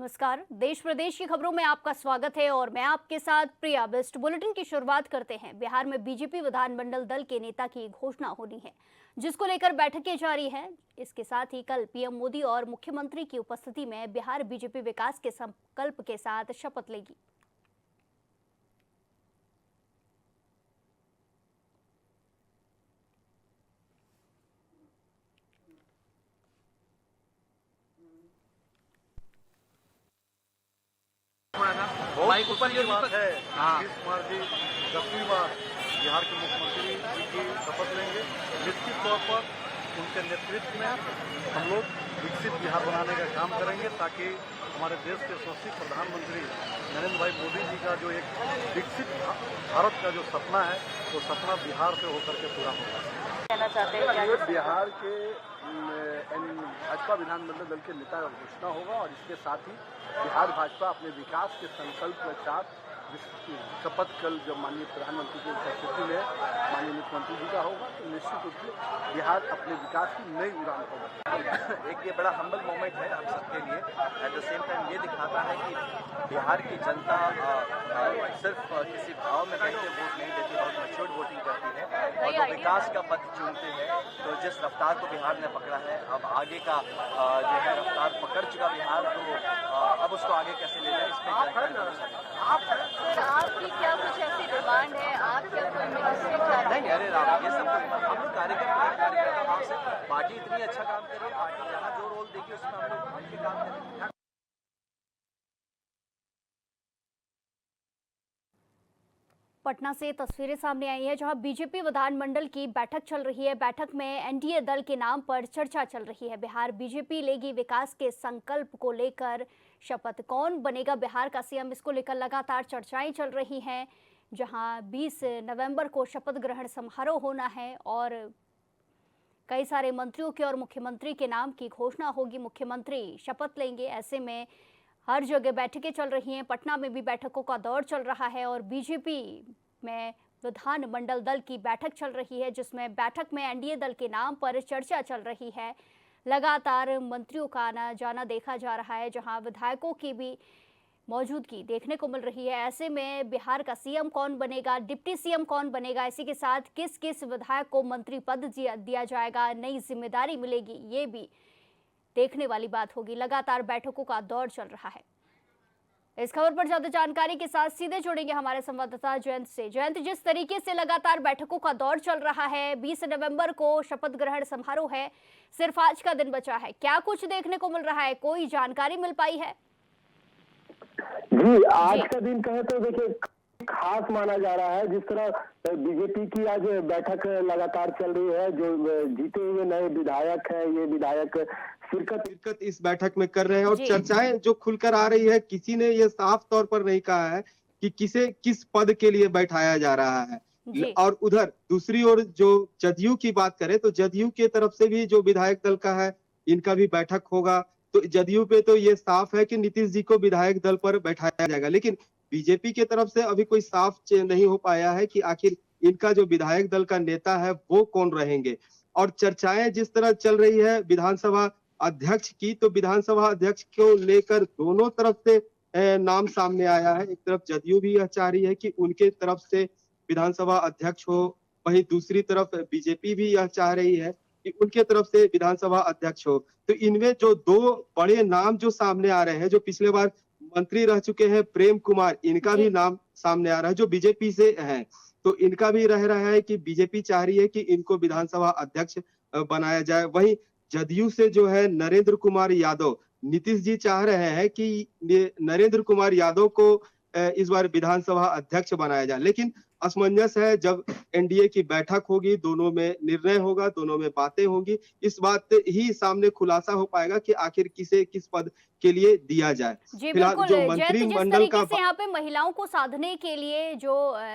नमस्कार। देश प्रदेश की खबरों में आपका स्वागत है और मैं आपके साथ प्रिया। बेस्ट बुलेटिन की शुरुआत करते हैं। बिहार में बीजेपी विधानमंडल दल के नेता की घोषणा होनी है, जिसको लेकर बैठकें जारी हैं। इसके साथ ही कल पीएम मोदी और मुख्यमंत्री की उपस्थिति में बिहार बीजेपी विकास के संकल्प के साथ शपथ लेगी। माइक ऊपर की बात है। नीतीश कुमार जी 10वीं बार बिहार के मुख्यमंत्री जी की शपथ लेंगे। निश्चित तौर पर उनके नेतृत्व में हम लोग विकसित बिहार बनाने का काम करेंगे, ताकि हमारे देश के यशस्वी प्रधानमंत्री नरेंद्र भाई मोदी जी का जो एक विकसित भारत का जो सपना है, वो सपना बिहार से होकर के पूरा होगा। कहना चाहते हैं बिहार के भाजपा विधानमंडल दल के नेता का घोषणा होगा और इसके साथ ही बिहार भाजपा अपने विकास के संकल्प के साथ शपथ कल जब माननीय प्रधानमंत्री की उपस्थिति में माननीय मुख्यमंत्री जी का होगा, तो निश्चित रूप से बिहार अपने विकास की नई उड़ान होगा। एक ये बड़ा हम्बल मोमेंट है हम सबके लिए। एट द सेम टाइम ये दिखाता है कि बिहार की जनता सिर्फ किसी भाव में बैठ के वोट नहीं देती, बहुत मैच्योर्ड वोटिंग करती है और वो विकास का पथ चुनते हैं। तो जिस रफ्तार को बिहार ने पकड़ा है, अब आगे का जो है रफ्तार पकड़ चुका बिहार, तो अब उसको आगे कैसे ले जाए, इसमें आपकी क्या कुछ ऐसी डिमांड है? आप क्या कोई मिनिस्ट्री चाहते हैं? नहीं, अरे राम, ये सब हम लोग कार्यकर्ता भाव से पार्टी इतनी अच्छा काम कर रही है, पार्टी जहाँ जो रोल देखी उसमें हम लोग बढ़ के काम करेंगे। पटना से तस्वीरें सामने आई है, जहां बीजेपी विधानमंडल की बैठक चल रही है। बैठक में एनडीए दल के नाम पर चर्चा चल रही है। बिहार बीजेपी लेगी विकास के संकल्प को लेकर शपथ। कौन बनेगा बिहार का सीएम, इसको लेकर लगातार चर्चाएं चल रही हैं। जहां 20 नवंबर को शपथ ग्रहण समारोह होना है और कई सारे मंत्रियों के और मुख्यमंत्री के नाम की घोषणा होगी। मुख्यमंत्री शपथ लेंगे। ऐसे में हर जगह बैठकें चल रही हैं। पटना में भी बैठकों का दौर चल रहा है और बीजेपी में विधानमंडल दल की बैठक चल रही है, जिसमें बैठक में एनडीए दल के नाम पर चर्चा चल रही है। लगातार मंत्रियों का आना जाना देखा जा रहा है, जहां विधायकों की भी मौजूदगी देखने को मिल रही है। ऐसे में बिहार का सीएम कौन बनेगा, डिप्टी सीएम कौन बनेगा, इसी के साथ किस किस विधायक को मंत्री पद दिया जाएगा, नई जिम्मेदारी मिलेगी, ये भी देखने वाली बात होगी। लगातार बैठकों का दौर चल रहा है। इस खबर पर ज्यादा जानकारी के साथ सीधे जुड़ेंगे हमारे संवाददाता जयंत से। जयंत, जिस तरीके से लगातार बैठकों का दौर चल रहा है, 20 नवंबर को शपथ ग्रहण समारोह है, सिर्फ आज का दिन बचा है, क्या कुछ देखने को मिल रहा है, कोई जानकारी मिल पाई है? जी, आज का दिन कहे तो देखिए खास माना जा रहा है। जिस तरह बीजेपी की आज बैठक लगातार चल रही है, जो जीते हुए नए विधायक है, ये विधायक शिरकत इस बैठक में कर रहे हैं और चर्चाएं जो खुलकर आ रही है, किसी ने ये साफ तौर पर नहीं कहा है कि किसे किस पद के लिए बैठाया जा रहा है। और उधर दूसरी ओर जो जदयू की बात करें तो जदयू की तरफ से भी जो विधायक दल का है, इनका भी बैठक होगा। तो जदयू पे तो ये साफ है कि नीतीश जी को विधायक दल पर बैठाया जाएगा, लेकिन बीजेपी की तरफ से अभी कोई साफ नहीं हो पाया है कि आखिर इनका जो विधायक दल का नेता है वो कौन रहेंगे। और चर्चाएं जिस तरह चल रही है विधानसभा अध्यक्ष की, तो विधानसभा अध्यक्ष को लेकर दोनों तरफ से नाम सामने आया है। एक तरफ जदयू भी यह चाह रही है कि उनके तरफ से विधानसभा अध्यक्ष हो, वहीं दूसरी तरफ बीजेपी भी यह चाह रही है कि उनके तरफ से विधानसभा अध्यक्ष हो। तो इनमें जो दो बड़े नाम जो सामने आ रहे हैं, जो पिछले बार मंत्री रह चुके हैं प्रेम कुमार, इनका भी नाम सामने आ रहा है, जो बीजेपी से हैं। तो इनका भी रह रहा है कि बीजेपी चाह रही है कि इनको विधानसभा अध्यक्ष बनाया जाए। वहीं जदयू से जो है नरेंद्र कुमार यादव, नीतीश जी चाह रहे हैं कि नरेंद्र कुमार यादव को इस बार विधानसभा अध्यक्ष बनाया जाए, लेकिन असमंजस है। जब एनडीए की बैठक होगी, दोनों में निर्णय होगा, दोनों में बातें होंगी, इस बात ही सामने खुलासा हो पाएगा कि आखिर किसे किस पद के लिए दिया जाए। जी बिल्कुल। जो मंत्रिमंडल का से यहाँ पे महिलाओं को साधने के लिए जो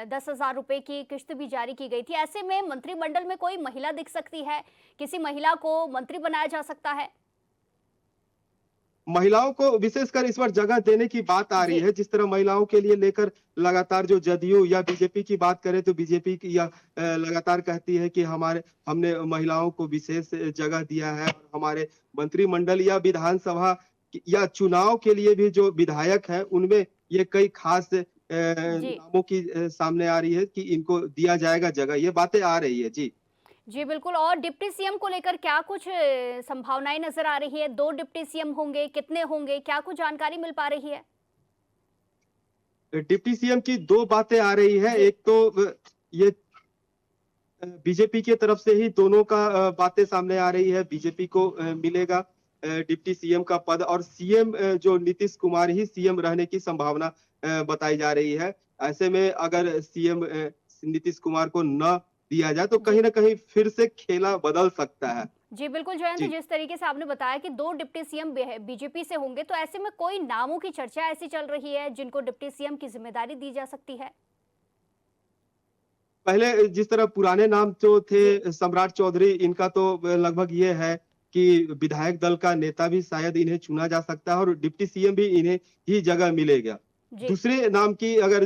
10,000 रुपए की किश्त भी जारी की गई थी, ऐसे में मंत्रिमंडल में कोई महिला दिख सकती है, किसी महिला को मंत्री बनाया जा सकता है? महिलाओं को विशेषकर इस बार जगह देने की बात आ रही है। जिस तरह महिलाओं के लिए लेकर लगातार जो जदयू या बीजेपी की बात करें तो बीजेपी की यह लगातार कहती है कि हमने महिलाओं को विशेष जगह दिया है, हमारे मंत्रिमंडल या विधानसभा या चुनाव के लिए भी जो विधायक हैं उनमें ये कई खास नामों की सामने आ रही है कि इनको दिया जाएगा जगह, ये बातें आ रही है। जी जी बिल्कुल। और डिप्टी सीएम को लेकर क्या कुछ संभावनाएं नजर आ रही है? 2 डिप्टी सीएम होंगे, कितने होंगे, क्या कुछ जानकारी मिल पा रही है? डिप्टी सीएम की दो बातें आ रही है। एक तो ये बीजेपी की तरफ से ही दोनों का बातें सामने आ रही है। बीजेपी को मिलेगा डिप्टी सीएम का पद, और सीएम जो नीतीश कुमार ही सीएम रहने की संभावना बताई जा रही है। ऐसे में अगर सीएम नीतीश कुमार को न दिया जाए तो कहीं ना कहीं फिर से खेला बदल सकता है। जी बिल्कुल जयंत, जिस तरीके से आपने बताया कि 2 डिप्टी सीएम बीजेपी से होंगे, तो ऐसे में कोई नामों की चर्चा ऐसी चल रही है जिनको डिप्टी सीएम की जिम्मेदारी दी जा सकती है? पहले जिस तरह पुराने नाम जो थे सम्राट चौधरी, इनका तो लगभग ये है कि विधायक दल का नेता भी शायद इन्हें चुना जा सकता है और डिप्टी सीएम भी इन्हें ही जगह मिलेगा। दूसरे नाम की अगर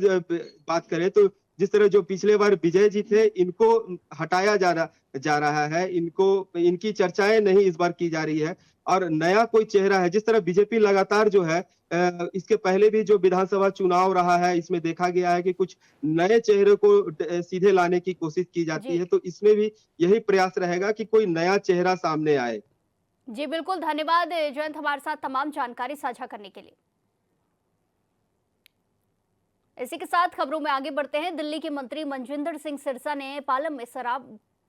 बात करें तो जिस तरह जो पिछले बार विजय जी थे, इनको हटाया जा रहा है, इनकी चर्चाएं नहीं इस बार की जा रही है और नया कोई चेहरा है। जिस तरह बीजेपी लगातार जो है इसके पहले भी जो विधानसभा चुनाव रहा है, इसमें देखा गया है कि कुछ नए चेहरे को सीधे लाने की कोशिश की जाती है, तो इसमें भी यही प्रयास रहेगा कि कोई नया चेहरा सामने आए। जी बिल्कुल, धन्यवाद जयंत हमारे साथ तमाम जानकारी साझा करने के लिए। इसी के साथ खबरों में आगे बढ़ते हैं। दिल्ली के मंत्री मनजिंदर सिंह सिरसा ने पालम में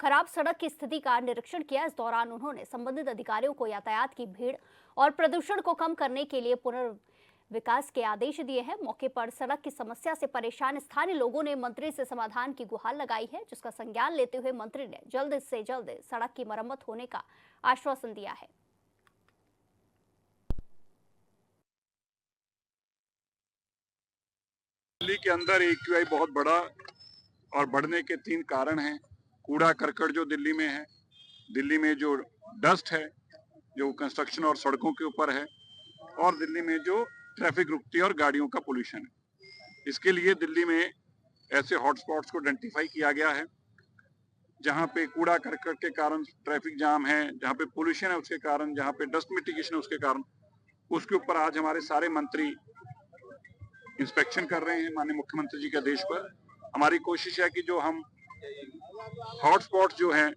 खराब सड़क की स्थिति का निरीक्षण किया। इस दौरान उन्होंने संबंधित अधिकारियों को यातायात की भीड़ और प्रदूषण को कम करने के लिए पुनर्विकास के आदेश दिए हैं। मौके पर सड़क की समस्या से परेशान स्थानीय लोगों ने मंत्री से समाधान की गुहार लगाई है, जिसका संज्ञान लेते हुए मंत्री ने जल्द से जल्द सड़क की मरम्मत होने का आश्वासन दिया है। दिल्ली के अंदर AQI बहुत बड़ा और बढ़ने के 3 कारण हैं। कूड़ा करकट जो दिल्ली में है, दिल्ली में जो डस्ट है जो कंस्ट्रक्शन और सड़कों के ऊपर है, और दिल्ली में जो ट्रैफिक रुकती है और गाड़ियों का पोल्यूशन है। इसके लिए दिल्ली में ऐसे हॉटस्पॉट्स को आइडेंटिफाई किया गया है जहां पे कूड़ा करकट के कारण ट्रैफिक जाम है, जहां पे पोल्यूशन है उसके कारण, जहां पे डस्ट मिटिगेशन है उसके कारण। उसके ऊपर आज हमारे सारे मंत्री इंस्पेक्शन कर रहे हैं माननीय मुख्यमंत्री जी के आदेश पर। हमारी कोशिश है कि जो हम हॉटस्पॉट्स जो हैं,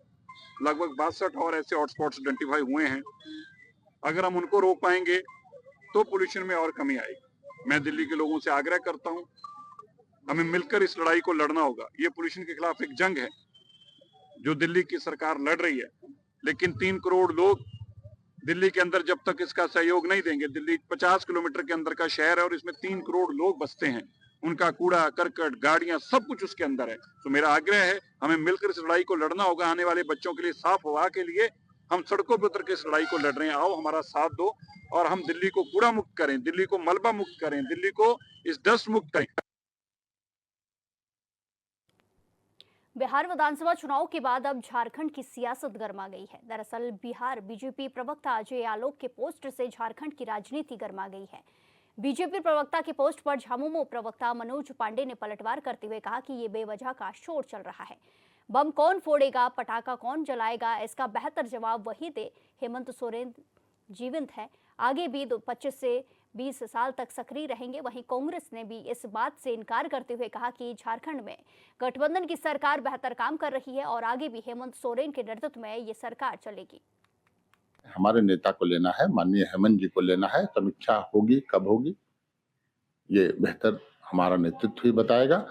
लगभग 62 और ऐसे हॉटस्पॉट्स आइडेंटिफाई हुए हैं, अगर हम उनको रोक पाएंगे तो पोल्यूशन में और कमी आएगी। मैं दिल्ली के लोगों से आग्रह करता हूं, हमें मिलकर इस लड़ाई को लड़ना होगा। ये पोल्यूशन के खिलाफ एक जंग है जो दिल्ली की सरकार लड़ रही है, लेकिन 3 करोड़ लोग दिल्ली के अंदर जब तक इसका सहयोग नहीं देंगे, दिल्ली 50 किलोमीटर के अंदर का शहर है और इसमें 3 करोड़ लोग बसते हैं, उनका कूड़ा करकट गाड़ियां सब कुछ उसके अंदर है। तो मेरा आग्रह है, हमें मिलकर इस लड़ाई को लड़ना होगा। आने वाले बच्चों के लिए साफ हवा के लिए हम सड़कों पर उतर के इस लड़ाई को लड़ रहे हैं। आओ हमारा साथ दो और हम दिल्ली को कूड़ा मुक्त करें, दिल्ली को मलबा मुक्त करें, दिल्ली को इस डस्ट मुक्त करें। बिहार विधानसभा चुनाव के बाद अब झारखंड की सियासत गर्मा गई है। दरअसल बिहार बीजेपी प्रवक्ता अजय आलोक के पोस्ट से झारखंड की राजनीति गर्मा गई है। बीजेपी प्रवक्ता के पोस्ट पर झामुमो प्रवक्ता मनोज पांडे ने पलटवार करते हुए कहा कि ये बेवजह का शोर चल रहा है। बम कौन फोड़ेगा, पटाखा कौन जलाएगा, इसका बेहतर जवाब वही दे। हेमंत सोरेन जीवंत है, आगे भी 25 से 20 साल तक सक्रिय रहेंगे। वहीं कांग्रेस ने भी इस बात से इनकार करते हुए कहा कि झारखंड में गठबंधन की सरकार बेहतर काम कर रही है और आगे भी हेमंत सोरेन के नेतृत्व में ये सरकार चलेगी। हमारे नेता को लेना है, माननीय हेमंत जी को लेना है। समीक्षा होगी, कब होगी ये बेहतर हमारा नेतृत्व ही बताएगा।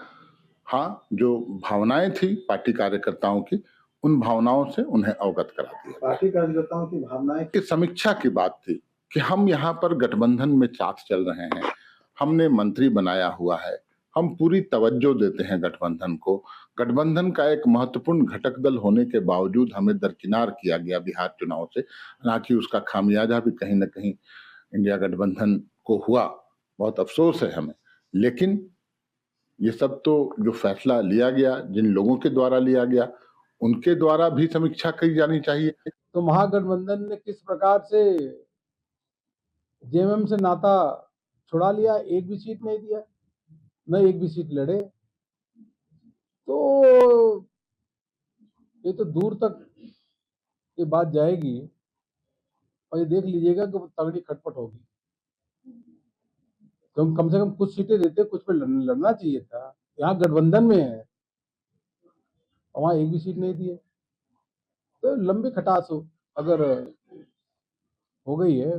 हाँ, जो भावनाएं थी पार्टी कार्यकर्ताओं की, उन भावनाओं से उन्हें अवगत करा दिया। पार्टी कार्यकर्ताओं की भावनाएं की समीक्षा की बात थी कि हम यहाँ पर गठबंधन में साथ चल रहे हैं, हमने मंत्री बनाया हुआ है, हम पूरी तवज्जो देते हैं गठबंधन को। गठबंधन का एक महत्वपूर्ण घटक दल होने के बावजूद हमें दरकिनार किया गया बिहार चुनाव से। हालांकि उसका खामियाजा भी कहीं न कहीं इंडिया गठबंधन को हुआ, बहुत अफसोस है हमें। लेकिन ये सब तो जो फैसला लिया गया, जिन लोगों के द्वारा लिया गया, उनके द्वारा भी समीक्षा की जानी चाहिए। तो महागठबंधन ने किस प्रकार से जेएमएम से नाता छुड़ा लिया, एक भी सीट नहीं दिया, न एक भी सीट लड़े। तो ये तो दूर तक ये बात जाएगी और ये देख लीजिएगा कि तगड़ी खटपट होगी। तो कम से कम कुछ सीटें देते, कुछ पे लड़ना चाहिए था। यहाँ गठबंधन में है और वहाँ एक भी सीट नहीं दी है, तो लंबी खटास अगर हो गई है,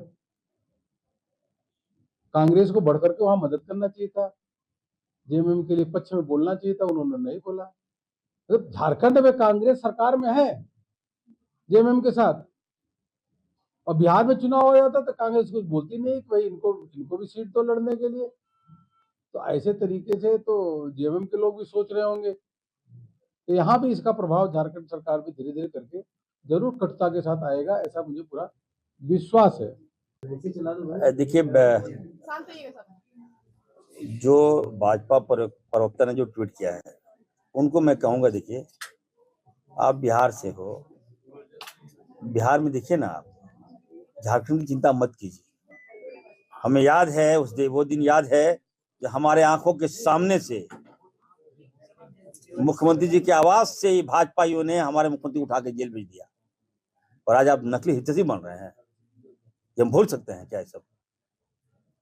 कांग्रेस को बढ़ करके वहां मदद करना चाहिए था, जेएमएम के लिए पक्ष में बोलना चाहिए था, उन्होंने नहीं बोला। तो झारखंड में कांग्रेस सरकार में है जेएमएम के साथ, और बिहार में चुनाव हो जाता तो कांग्रेस कुछ बोलती नहीं कि भाई इनको भी सीट तो लड़ने के लिए। तो ऐसे तरीके से तो जेएमएम के लोग भी सोच रहे होंगे, तो यहाँ भी इसका प्रभाव झारखंड सरकार भी धीरे धीरे करके जरूर कटुता के साथ आएगा, ऐसा मुझे पूरा विश्वास है। देखिए, जो भाजपा प्रवक्ता ने जो ट्वीट किया है, उनको मैं कहूंगा, देखिए आप बिहार से हो, बिहार में देखिए ना, आप झारखंड की चिंता मत कीजिए। हमें याद है वो दिन याद है जब हमारे आंखों के सामने से मुख्यमंत्री जी के आवास से ही भाजपाइयों ने हमारे मुख्यमंत्री उठा के जेल भेज दिया, और आज आप नकली हितैषी बन रहे हैं। हम भूल सकते हैं क्या ये सब?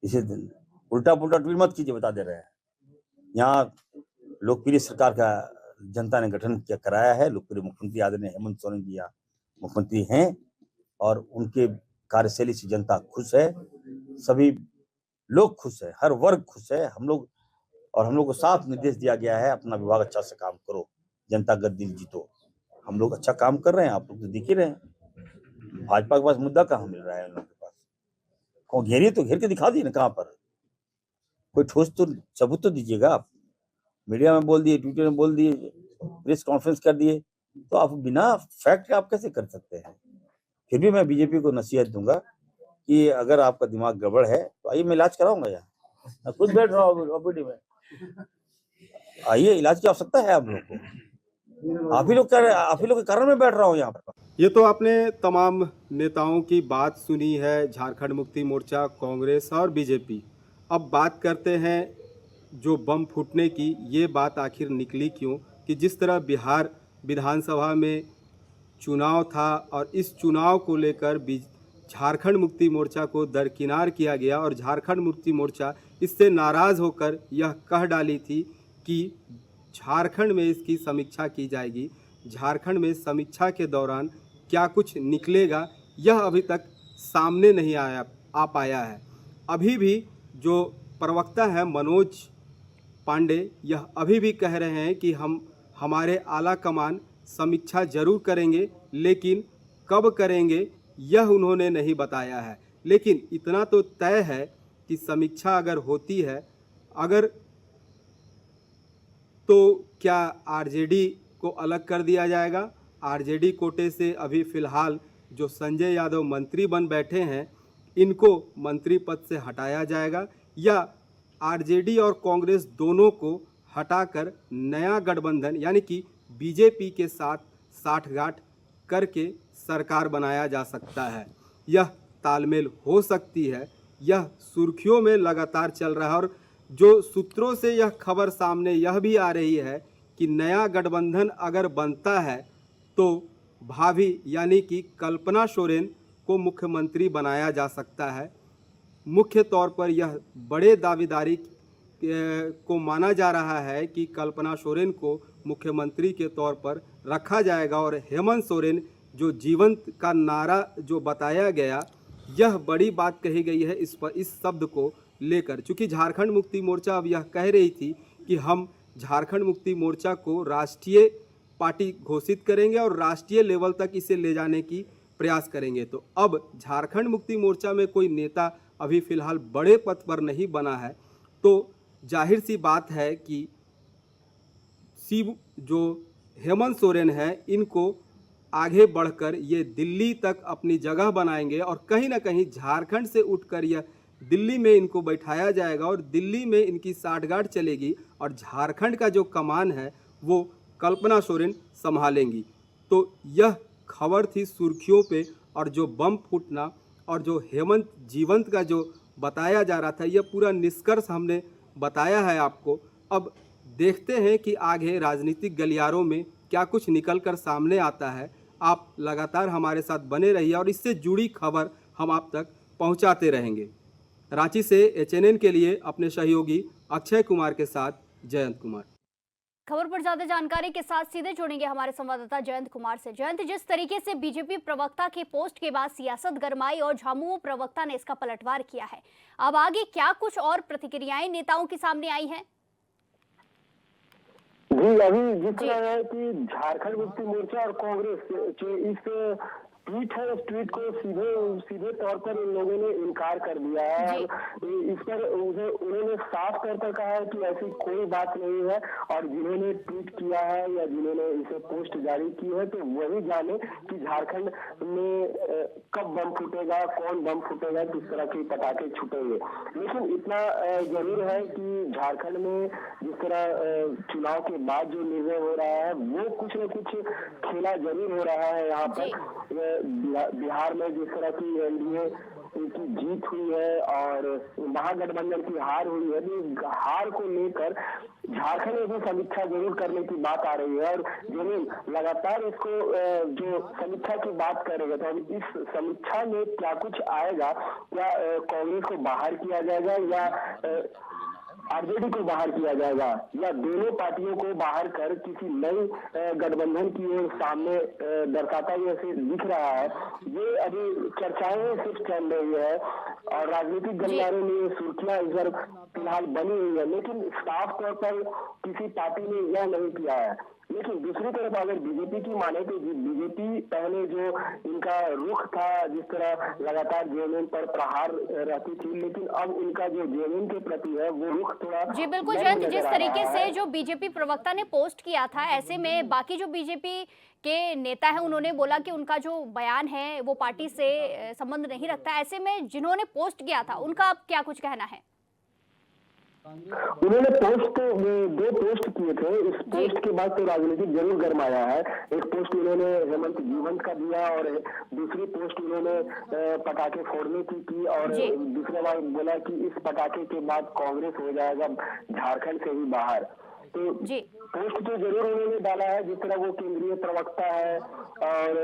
इसी दिन उल्टा पुल्टा ट्वीट मत कीजिए, बता दे रहे हैं। यहाँ लोकप्रिय सरकार का जनता ने गठन कराया है, लोकप्रिय मुख्यमंत्री आदरणीय हेमंत सोरेन जी यहाँ मुख्यमंत्री हैं, और उनके कार्यशैली से जनता खुश है, सभी लोग खुश है, हर वर्ग खुश है। हम लोग को साफ निर्देश दिया गया है, अपना विभाग अच्छा से काम करो, जनता का दिल जीतो। हम लोग अच्छा काम कर रहे हैं, आप लोग तो दिख ही रहे हैं। भाजपा के पास मुद्दा कहाँ मिल रहा है? उन लोगों के पास कौन घेरिए तो घेर के दिखा दिए ना, कहाँ पर कोई ठोस तो सबूत तो दीजिएगा। आप मीडिया में बोल दिए, ट्विटर में बोल दिए, प्रेस कॉन्फ्रेंस कर दिए, तो आप बिना फैक्ट आप कैसे कर सकते हैं? फिर भी मैं बीजेपी को नसीहत दूंगा कि अगर आपका दिमाग गड़बड़ है तो आइए, मैं इलाज कराऊंगा। यहाँ मैं खुद बैठ रहा हूँ ओपीडी में, आइए, इलाज की आवश्यकता है आप लोग को। आप ही लोग के कारण में बैठ रहा हूँ यहाँ पर। ये तो आपने तमाम नेताओं की बात सुनी है, झारखंड मुक्ति मोर्चा, कांग्रेस और बीजेपी। अब बात करते हैं जो बम फूटने की, ये बात आखिर निकली क्यों? कि जिस तरह बिहार विधानसभा में चुनाव था और इस चुनाव को लेकर झारखंड मुक्ति मोर्चा को दरकिनार किया गया, और झारखंड मुक्ति मोर्चा इससे नाराज़ होकर यह कह डाली थी कि झारखंड में इसकी समीक्षा की जाएगी। झारखंड में समीक्षा के दौरान क्या कुछ निकलेगा, यह अभी तक सामने नहीं आ पाया है। अभी भी जो प्रवक्ता है मनोज पांडे, यह अभी भी कह रहे हैं कि हमारे आला कमान समीक्षा जरूर करेंगे, लेकिन कब करेंगे यह उन्होंने नहीं बताया है। लेकिन इतना तो तय है कि समीक्षा अगर होती है, तो क्या आरजेडी को अलग कर दिया जाएगा? आरजेडी कोटे से अभी फिलहाल जो संजय यादव मंत्री बन बैठे हैं, इनको मंत्री पद से हटाया जाएगा, या आरजेडी और कांग्रेस दोनों को हटाकर नया गठबंधन यानी कि बीजेपी के साथ साठगांठ करके सरकार बनाया जा सकता है? यह तालमेल हो सकती है, यह सुर्खियों में लगातार चल रहा है। और जो सूत्रों से यह खबर सामने यह भी आ रही है कि नया गठबंधन अगर बनता है तो भाभी यानी कि कल्पना सोरेन को मुख्यमंत्री बनाया जा सकता है। मुख्य तौर पर यह बड़े दावेदारी को माना जा रहा है कि कल्पना सोरेन को मुख्यमंत्री के तौर पर रखा जाएगा, और हेमंत सोरेन जो जीवंत का नारा जो बताया गया, यह बड़ी बात कही गई है इस शब्द को लेकर। चूँकि झारखंड मुक्ति मोर्चा अब यह कह रही थी कि हम झारखंड मुक्ति मोर्चा को राष्ट्रीय पार्टी घोषित करेंगे और राष्ट्रीय लेवल तक इसे ले जाने की प्रयास करेंगे। तो अब झारखंड मुक्ति मोर्चा में कोई नेता अभी फिलहाल बड़े पद पर नहीं बना है, तो जाहिर सी बात है कि जो हेमंत सोरेन है, इनको आगे बढ़कर ये दिल्ली तक अपनी जगह बनाएंगे, और कहीं ना कहीं झारखंड से उठकर यह दिल्ली में इनको बैठाया जाएगा, और दिल्ली में इनकी साठगांठ चलेगी, और झारखंड का जो कमान है वो कल्पना सोरेन संभालेंगी। तो यह खबर थी सुर्खियों पे, और जो बम फूटना और जो हेमंत जीवंत का जो बताया जा रहा था, यह पूरा निष्कर्ष हमने बताया है आपको। अब देखते हैं कि आगे राजनीतिक गलियारों में क्या कुछ निकल कर सामने आता है। आप लगातार हमारे साथ बने रहिए और इससे जुड़ी खबर हम आप तक पहुंचाते रहेंगे। रांची से HNN के लिए अपने सहयोगी अक्षय कुमार के साथ जयंत कुमार। खबर पर ज्यादा जानकारी के साथ सीधे जुड़ेंगे हमारे संवाददाता जयंत कुमार से। जयंत, जिस तरीके से बीजेपी प्रवक्ता के पोस्ट के बाद सियासत गरमाई और झामुमो प्रवक्ता ने इसका पलटवार किया है, अब आगे क्या कुछ और प्रतिक्रियाएं नेताओं के सामने आई हैं? जी, अभी जिस तरह है कि झारखंड मुक्ति मोर्चा और कांग्रेस जो इस ट्वीट है, उस ट्वीट को सीधे तौर पर इन लोगों ने इनकार कर दिया है। इस पर उन्होंने साफ तौर पर कहा है कि ऐसी कोई बात नहीं है, और जिन्होंने ट्वीट किया है या जिन्होंने इसे पोस्ट जारी की है तो वही जाने कि झारखंड में कब बम फूटेगा, कौन बम फूटेगा, किस तरह के पटाखे छूटेंगे। लेकिन इतना जरूर है कि झारखंड में जिस तरह चुनाव के बाद जो निर्णय हो रहा है वो कुछ न कुछ खेला जरूर हो रहा है। यहाँ पर बिहार में जिस तरह की एनडीए की जीत हुई है और महागठबंधन की हार हुई है, तो हार को लेकर झारखंड में भी समीक्षा जरूर करने की बात आ रही है और जरूर लगातार इसको जो समीक्षा की बात करेगा। तो अब इस समीक्षा में क्या कुछ आएगा, क्या कांग्रेस को बाहर किया जाएगा या आरजेडी को बाहर किया जाएगा, या दोनों पार्टियों को बाहर कर किसी नई गठबंधन की ओर सामने दर्शाता हुआ से दिख रहा है, ये अभी चर्चाएं सिर्फ चल रही है और राजनीतिक गलियारों में सुर्खियां इस पर फिलहाल बनी हुई है। लेकिन साफ तौर पर किसी पार्टी ने यह नहीं किया है। लेकिन दूसरी तरफ अगर बीजेपी की माने तो बीजेपी पहले जो इनका रुख था, जिस तरह लगातार जेएमएम पर प्रहार रहती थी, लेकिन अब उनका जो जेएमएम के प्रति है वो रुख थोड़ा। जी बिल्कुल जयंत, जिस तरीके से जो बीजेपी प्रवक्ता ने पोस्ट किया था, ऐसे में बाकी जो बीजेपी के नेता हैं उन्होंने बोला कि उनका जो बयान है वो पार्टी से संबंध नहीं रखता। ऐसे में जिन्होंने पोस्ट किया था उनका अब क्या कुछ कहना है? उन्होंने दो पोस्ट किए थे। इस पोस्ट के बाद तो राजनीतिक जरूर गरमाया है। एक पोस्ट उन्होंने हेमंत जीवंत का दिया और दूसरी पोस्ट उन्होंने पटाखे फोड़ने की और दूसरे बार बोला कि इस पटाखे के बाद कांग्रेस हो जाएगा झारखंड से ही बाहर। तो पोस्ट तो जरूर उन्होंने डाला है, जिस तरह वो केंद्रीय प्रवक्ता है और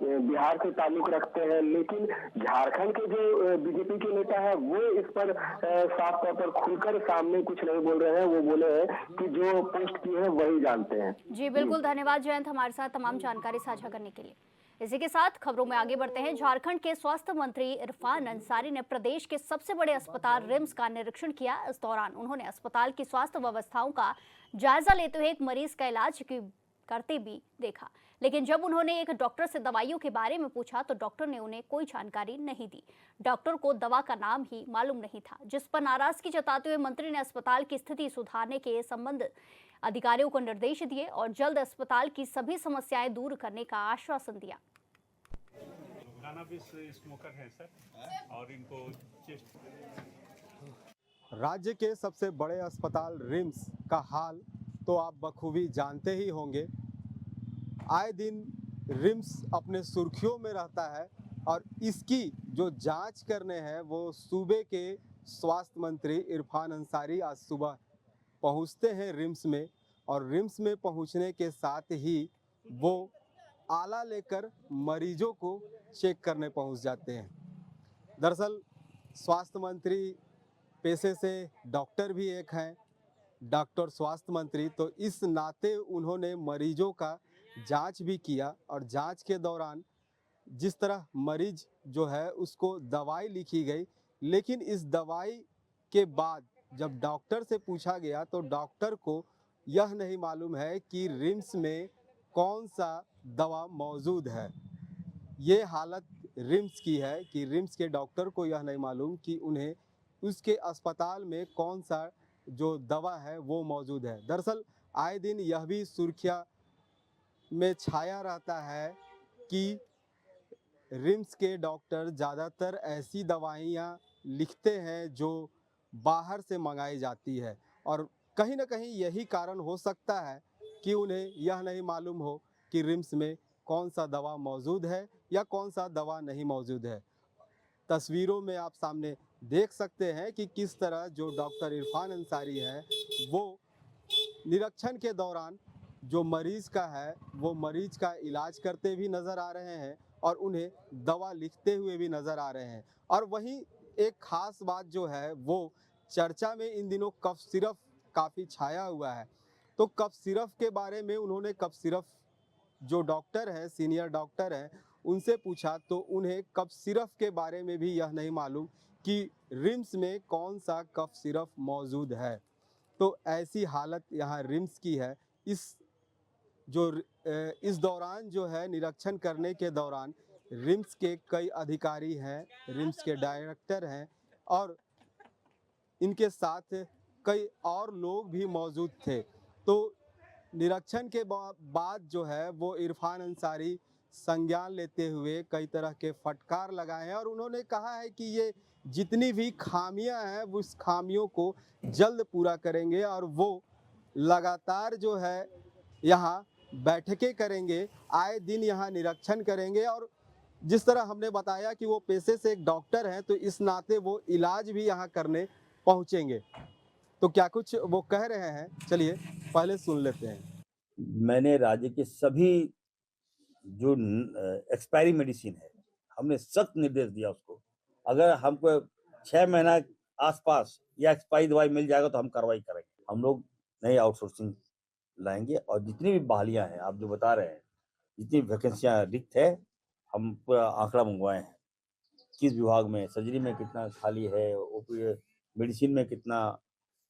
बिहार से ताल्लुक रखते हैं, लेकिन झारखंड के जो बीजेपी के नेता है वो इस पर साफ तौर पर खुलकर सामने कुछ नहीं बोल रहे हैं। वो बोले हैं कि जो पोस्ट की है वही जानते हैं। जी बिल्कुल, धन्यवाद जयंत हमारे साथ तमाम जानकारी साझा करने के लिए। इसी के साथ खबरों में आगे बढ़ते हैं। झारखंड के स्वास्थ्य मंत्री इरफान अंसारी ने प्रदेश के सबसे बड़े अस्पताल रिम्स का निरीक्षण किया। इस दौरान उन्होंने अस्पताल की स्वास्थ्य व्यवस्थाओं का जायजा लेते हुए एक मरीज का इलाज करते भी देखा, लेकिन जब उन्होंने एक डॉक्टर से दवाइयों के बारे में पूछा तो डॉक्टर ने उन्हें कोई जानकारी नहीं दी। डॉक्टर को दवा का नाम ही मालूम नहीं था, जिस पर नाराजगी जताते हुए मंत्री ने अस्पताल की स्थिति सुधारने के संबंध अधिकारियों को निर्देश दिए और जल्द अस्पताल की सभी समस्याएं दूर करने का आश्वासन दिया। स्मोकर है सर और इनको राज्य के सबसे बड़े अस्पताल रिम्स का हाल तो आप बखूबी जानते ही होंगे। आए दिन रिम्स अपने सुर्खियों में रहता है और इसकी जो जांच करने हैं वो सूबे के स्वास्थ्य मंत्री इरफान अंसारी आज सुबह पहुंचते हैं रिम्स में, और रिम्स में पहुंचने के साथ ही वो आला लेकर मरीजों को चेक करने पहुंच जाते हैं। दरअसल स्वास्थ्य मंत्री पेशे से डॉक्टर भी एक हैं, डॉक्टर स्वास्थ्य मंत्री, तो इस नाते उन्होंने मरीजों का जांच भी किया और जांच के दौरान जिस तरह मरीज जो है उसको दवाई लिखी गई, लेकिन इस दवाई के बाद जब डॉक्टर से पूछा गया तो डॉक्टर को यह नहीं मालूम है कि रिम्स में कौन सा दवा मौजूद है। ये हालत रिम्स की है कि रिम्स के डॉक्टर को यह नहीं मालूम कि उन्हें उसके अस्पताल में कौन सा जो दवा है वो मौजूद है। दरअसल आए दिन यह भी सुर्खियाँ में छाया रहता है कि रिम्स के डॉक्टर ज़्यादातर ऐसी दवाइयाँ लिखते हैं जो बाहर से मंगाई जाती है, और कहीं ना कहीं यही कारण हो सकता है कि उन्हें यह नहीं मालूम हो कि रिम्स में कौन सा दवा मौजूद है या कौन सा दवा नहीं मौजूद है। तस्वीरों में आप सामने देख सकते हैं कि किस तरह जो डॉक्टर इरफान अंसारी है वो निरीक्षण के दौरान जो मरीज का है वो मरीज का इलाज करते भी नज़र आ रहे हैं और उन्हें दवा लिखते हुए भी नज़र आ रहे हैं। और वहीं एक खास बात जो है वो चर्चा में इन दिनों कफ सिरप काफ़ी छाया हुआ है। तो कफ सिरप के बारे में उन्होंने कफ सिरप जो डॉक्टर हैं, सीनियर डॉक्टर हैं, उनसे पूछा तो उन्हें कफ सिरप के बारे में भी यह नहीं मालूम कि रिम्स में कौन सा कफ सिरप मौजूद है। तो ऐसी हालत यहाँ रिम्स की है। इस दौरान जो है निरीक्षण करने के दौरान रिम्स के कई अधिकारी हैं, रिम्स के डायरेक्टर हैं और इनके साथ कई और लोग भी मौजूद थे। तो निरीक्षण के बाद जो है वो इरफान अंसारी संज्ञान लेते हुए कई तरह के फटकार लगाए हैं और उन्होंने कहा है कि ये जितनी भी खामियां हैं वो उस खामियों को जल्द पूरा करेंगे और वो लगातार जो है यहाँ बैठकें करेंगे, आए दिन यहाँ निरीक्षण करेंगे और जिस तरह हमने बताया कि वो पेशे से एक डॉक्टर हैं तो इस नाते वो इलाज भी यहाँ करने पहुँचेंगे। तो क्या कुछ वो कह रहे हैं, चलिए पहले सुन लेते हैं। मैंने राज्य के सभी जो एक्सपायरी मेडिसिन है, हमने सख्त निर्देश दिया उसको, अगर हमको 6 महीना आसपास या एक्सपायरी दवाई मिल जाएगा तो हम कार्रवाई करेंगे। हम लोग नई आउटसोर्सिंग लाएंगे और जितनी भी बहालियां हैं, आप जो बता रहे हैं, जितनी वैकेंसियां रिक्त है, हम पूरा आंकड़ा मंगवाए हैं। किस विभाग में, सर्जरी में कितना खाली है, ओपी मेडिसिन में कितना,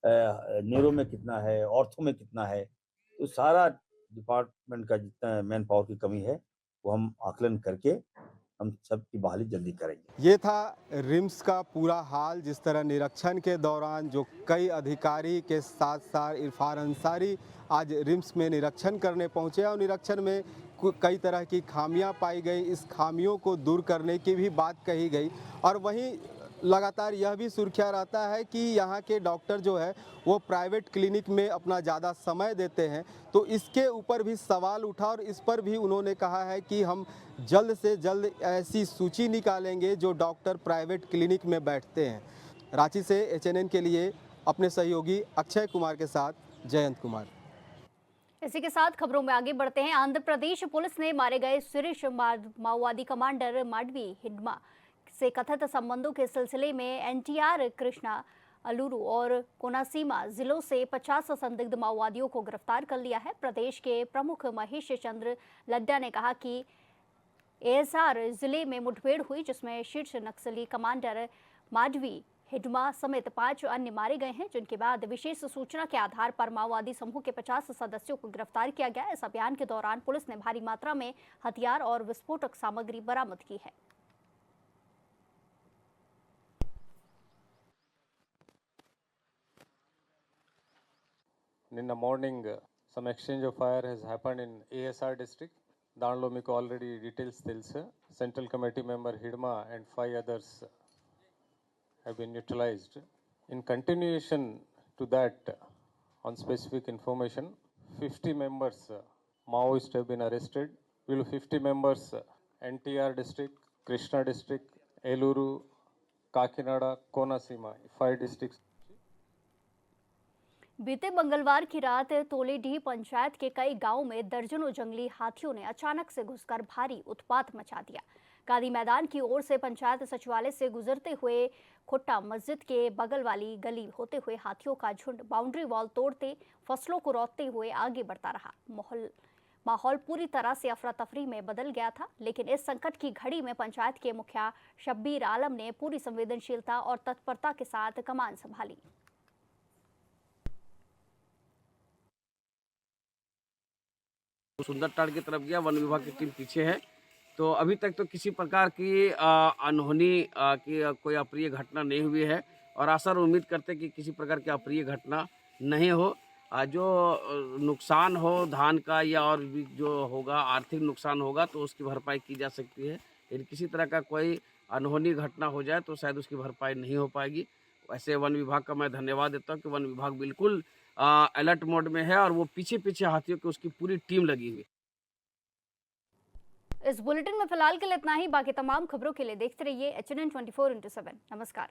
न्यूरो में कितना है, ऑर्थो में कितना है, तो सारा डिपार्टमेंट का जितना मैन पावर की कमी है वो हम आकलन करके हम सबकी बहाली जल्दी करेंगे। ये था रिम्स का पूरा हाल। जिस तरह निरीक्षण के दौरान जो कई अधिकारी के साथ साथ इरफान अंसारी आज रिम्स में निरीक्षण करने पहुंचे और निरीक्षण में कई तरह की खामियां पाई गई, इस खामियों को दूर करने की भी बात कही गई और वहीं लगातार यह भी सुर्खियाँ रहता है कि यहाँ के डॉक्टर जो है वो प्राइवेट क्लिनिक में अपना ज़्यादा समय देते हैं। तो इसके ऊपर भी सवाल उठा और इस पर भी उन्होंने कहा है कि हम जल्द से जल्द ऐसी सूची निकालेंगे जो डॉक्टर प्राइवेट क्लिनिक में बैठते हैं। रांची से HNN के लिए अपने सहयोगी अक्षय कुमार के साथ जयंत कुमार। इसी के साथ खबरों में आगे बढ़ते हैं। आंध्र प्रदेश पुलिस ने मारे गए शीर्ष माओवादी कमांडर माडवी हिडमा से कथित संबंधों के सिलसिले में NTR, कृष्णा, अलूरू और कोनासीमा जिलों से 50 संदिग्ध माओवादियों को गिरफ्तार कर लिया है। प्रदेश के प्रमुख महेश चंद्र लड्डा ने कहा कि ASR जिले में मुठभेड़ हुई जिसमें शीर्ष नक्सली कमांडर माडवी हिडमा समेत 5 अन्य मारे गए हैं, जिनके बाद विशेष सूचना के आधार पर माओवादी समूह के 50 सदस्यों को गिरफ्तार किया गया। इस अभियान के दौरान पुलिस ने भारी मात्रा में हथियार और विस्फोटक सामग्री बरामद की है। నిన్న morning some exchange of fire has happened in ASR district. దానిలో మీకు ఆల్రెడీ డీటెయిల్స్ తెలుసు. Central committee member Hidma and 5 others have been neutralized. In continuation to that, on specific information, 50 members Maoists have been arrested. Will 50 members NTR district, Krishna district, Eluru, Kakinada, Konasima, 5 districts. बीते मंगलवार की रात तोलेडीह पंचायत के कई गांवों में दर्जनों जंगली हाथियों ने अचानक से घुसकर भारी उत्पात मचा दिया। गांधी मैदान की ओर से पंचायत सचिवालय से गुजरते हुए खुट्टा मस्जिद के बगल वाली गली होते हुए हाथियों का झुंड बाउंड्री वॉल तोड़ते, फसलों को रौंदते हुए आगे बढ़ता रहा। माहौल पूरी तरह से अफरा तफरी में बदल गया था, लेकिन इस संकट की घड़ी में पंचायत के मुखिया शब्बीर आलम ने पूरी संवेदनशीलता और तत्परता के साथ कमान संभाली। सुंदरताड़ की तरफ गया, वन विभाग की टीम पीछे है। तो अभी तक तो किसी प्रकार की अनहोनी की कोई अप्रिय घटना नहीं हुई है और आशा और उम्मीद करते कि किसी प्रकार की अप्रिय घटना नहीं हो। जो नुकसान हो धान का या और भी जो होगा आर्थिक नुकसान होगा तो उसकी भरपाई की जा सकती है। यदि किसी तरह का कोई अनहोनी घटना हो जाए तो शायद उसकी भरपाई नहीं हो पाएगी। वैसे वन विभाग का मैं धन्यवाद देता हूँ कि वन विभाग बिल्कुल अलर्ट मोड में है और वो पीछे हाथियों की उसकी पूरी टीम लगी हुई। इस बुलेटिन में फिलहाल के लिए इतना ही। बाकी तमाम खबरों के लिए देखते रहिए HNN 24/7। नमस्कार।